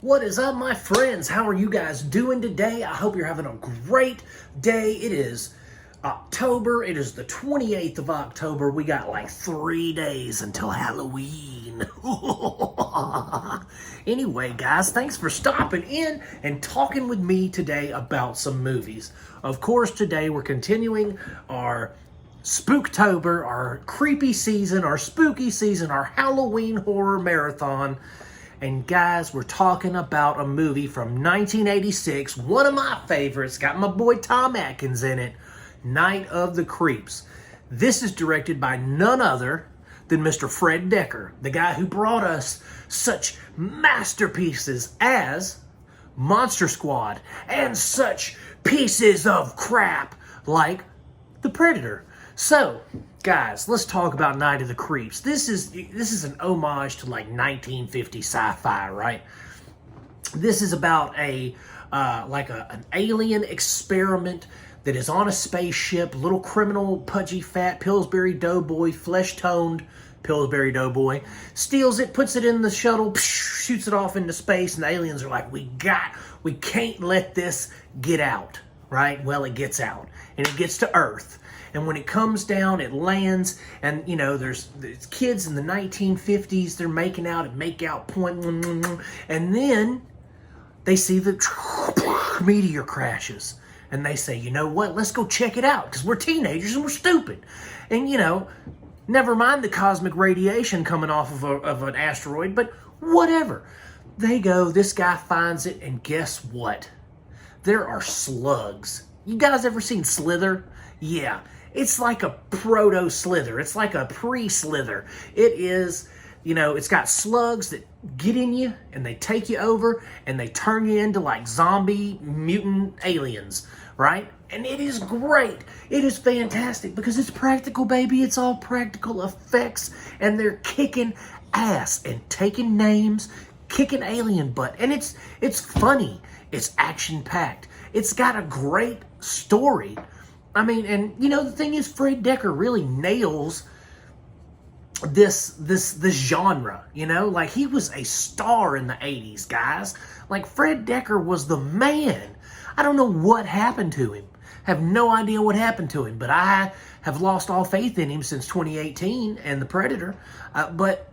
What is up, my friends? How are you guys doing today? I hope you're having a great day. It is October. It is the 28th of October. We got like 3 days until Halloween. Anyway, guys, thanks for stopping in and talking with me today about some movies. Of course, today we're continuing our Spooktober, our creepy season, our spooky season, our Halloween horror marathon. And guys, we're talking about a movie from 1986, one of my favorites, got my boy Tom Atkins in it, Night of the Creeps. This is directed by none other than Mr. Fred Dekker, the guy who brought us such masterpieces as Monster Squad and such pieces of crap like The Predator. So, guys, let's talk about Night of the Creeps. This is an homage to like 1950 sci-fi, right? This is about an alien experiment that is on a spaceship. Little criminal, pudgy, fat Pillsbury Doughboy, flesh-toned Pillsbury Doughboy steals it, puts it in the shuttle, shoots it off into space, and the aliens are like, we can't let this get out, right? Well, it gets out, and it gets to Earth. And when it comes down, it lands, and, you know, there's kids in the 1950s, they're making out at make-out point, and then they see the meteor crashes, and they say, you know what, let's go check it out, because we're teenagers and we're stupid. And, you know, never mind the cosmic radiation coming off of an asteroid, but whatever. They go, this guy finds it, and guess what? There are slugs. You guys ever seen Slither? Yeah. It's like a proto-Slither. It's like a pre-Slither. It is, you know, it's got slugs that get in you and they take you over and they turn you into like zombie mutant aliens, right? And it is great. It is fantastic because it's practical, baby. It's all practical effects and they're kicking ass and taking names, kicking alien butt. And it's funny. It's action-packed. It's got a great story. I mean, and you know, the thing is, Fred Dekker really nails this genre, you know? Like, he was a star in the 80s, guys. Like, Fred Dekker was the man. I don't know what happened to him. I have no idea what happened to him, but I have lost all faith in him since 2018 and The Predator. But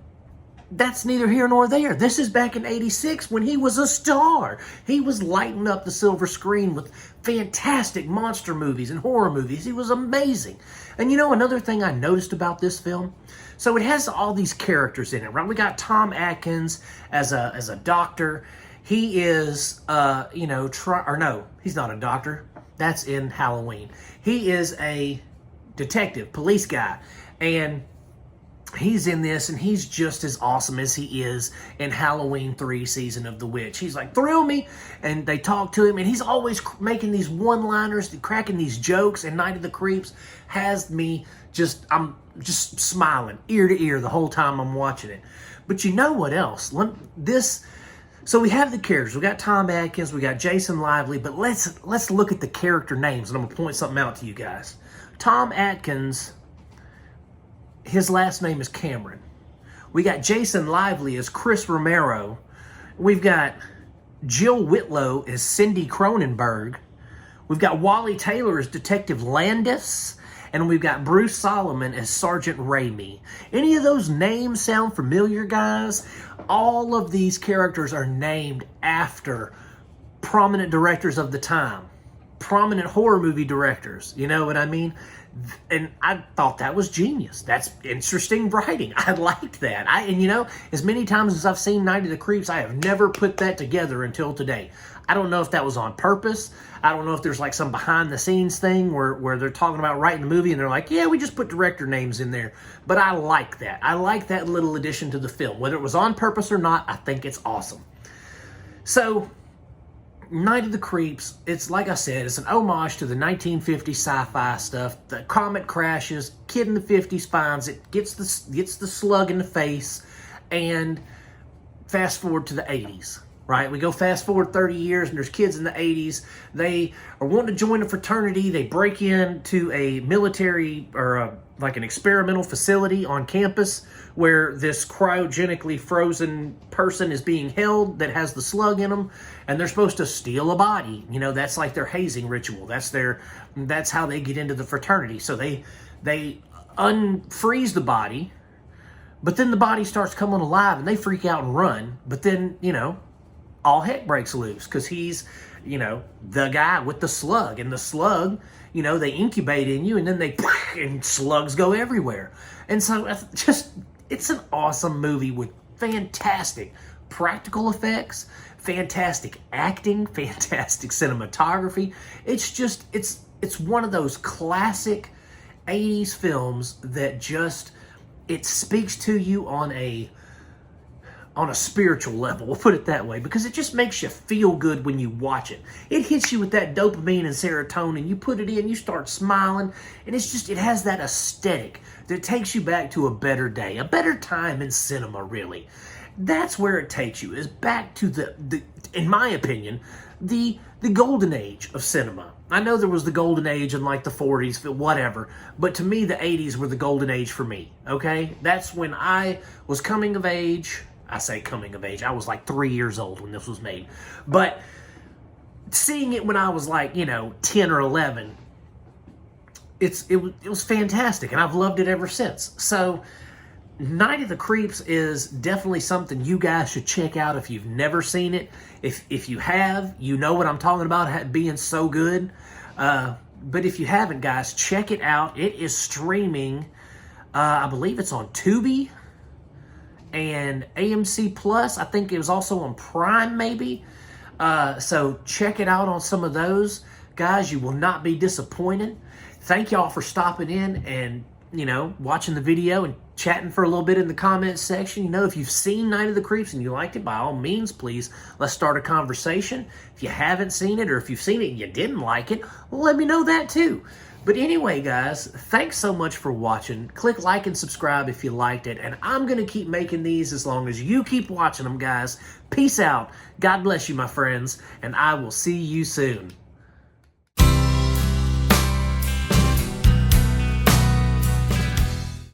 that's neither here nor there. This is back in 86 when he was a star. He was lighting up the silver screen with fantastic monster movies and horror movies. He was amazing. And you know, another thing I noticed about this film, so it has all these characters in it, right? We got Tom Atkins as a doctor. He is, you know, no, he's not a doctor. That's in Halloween. He is a detective, police guy. And he's in this, and he's just as awesome as he is in Halloween 3 Season of the Witch. He's like, thrill me, and they talk to him, and he's always making these one-liners, cracking these jokes, and Night of the Creeps has me I'm just smiling ear to ear the whole time I'm watching it. But you know what else? So we have the characters. We got Tom Atkins, we got Jason Lively, but let's look at the character names, and I'm going to point something out to you guys. Tom Atkins, his last name is Cameron. We got Jason Lively as Chris Romero. We've got Jill Whitlow as Cindy Cronenberg. We've got Wally Taylor as Detective Landis. And we've got Bruce Solomon as Sergeant Raimi. Any of those names sound familiar, guys? All of these characters are named after prominent directors of the time. Prominent horror movie directors. You know what I mean? And I thought that was genius. That's interesting writing. I liked that. And you know, as many times as I've seen Night of the Creeps, I have never put that together until today. I don't know if that was on purpose. I don't know if there's like some behind the scenes thing where they're talking about writing the movie and they're like, yeah, we just put director names in there. But I like that. I like that little addition to the film. Whether it was on purpose or not, I think it's awesome. So, Night of the Creeps, it's like I said, it's an homage to the 1950s sci-fi stuff. The comet crashes, kid in the 50s finds it, gets the slug in the face, and fast forward to the 80s. right? We go fast forward 30 years, and there's kids in the 80s. They are wanting to join a fraternity. They break into a military or like an experimental facility on campus where this cryogenically frozen person is being held that has the slug in them, and they're supposed to steal a body. You know, that's like their hazing ritual. That's how they get into the fraternity. So they unfreeze the body, but then the body starts coming alive, and they freak out and run. But then, you know, all heck breaks loose because he's, you know, the guy with the slug. And the slug, you know, they incubate in you, and then and slugs go everywhere. And so it's an awesome movie with fantastic practical effects, fantastic acting, fantastic cinematography. It's one of those classic 80s films that just, it speaks to you on a spiritual level, we'll put it that way, because it just makes you feel good when you watch it. It hits you with that dopamine and serotonin. You put it in, you start smiling, and it has that aesthetic that takes you back to a better day, a better time in cinema, really. That's where it takes you, is back to the in my opinion, the golden age of cinema. I know there was the golden age in like the 40s, whatever, but to me, the 80s were the golden age for me, okay? That's when I was coming of age. I say coming of age. I was like 3 years old when this was made. But seeing it when I was like, you know, 10 or 11, it was fantastic, and I've loved it ever since. So Night of the Creeps is definitely something you guys should check out if you've never seen it. If you have, you know what I'm talking about being so good. But if you haven't, guys, check it out. It is streaming. I believe it's on Tubi and AMC Plus. I think it was also on Prime, maybe. So check it out on some of those. Guys, you will not be disappointed. Thank y'all for stopping in and, you know, watching the video and chatting for a little bit in the comments section. You know, if you've seen Night of the Creeps and you liked it, by all means, please, let's start a conversation. If you haven't seen it, or if you've seen it and you didn't like it, well, let me know that too. But anyway, guys, thanks so much for watching. Click like and subscribe if you liked it. And I'm going to keep making these as long as you keep watching them, guys. Peace out. God bless you, my friends. And I will see you soon.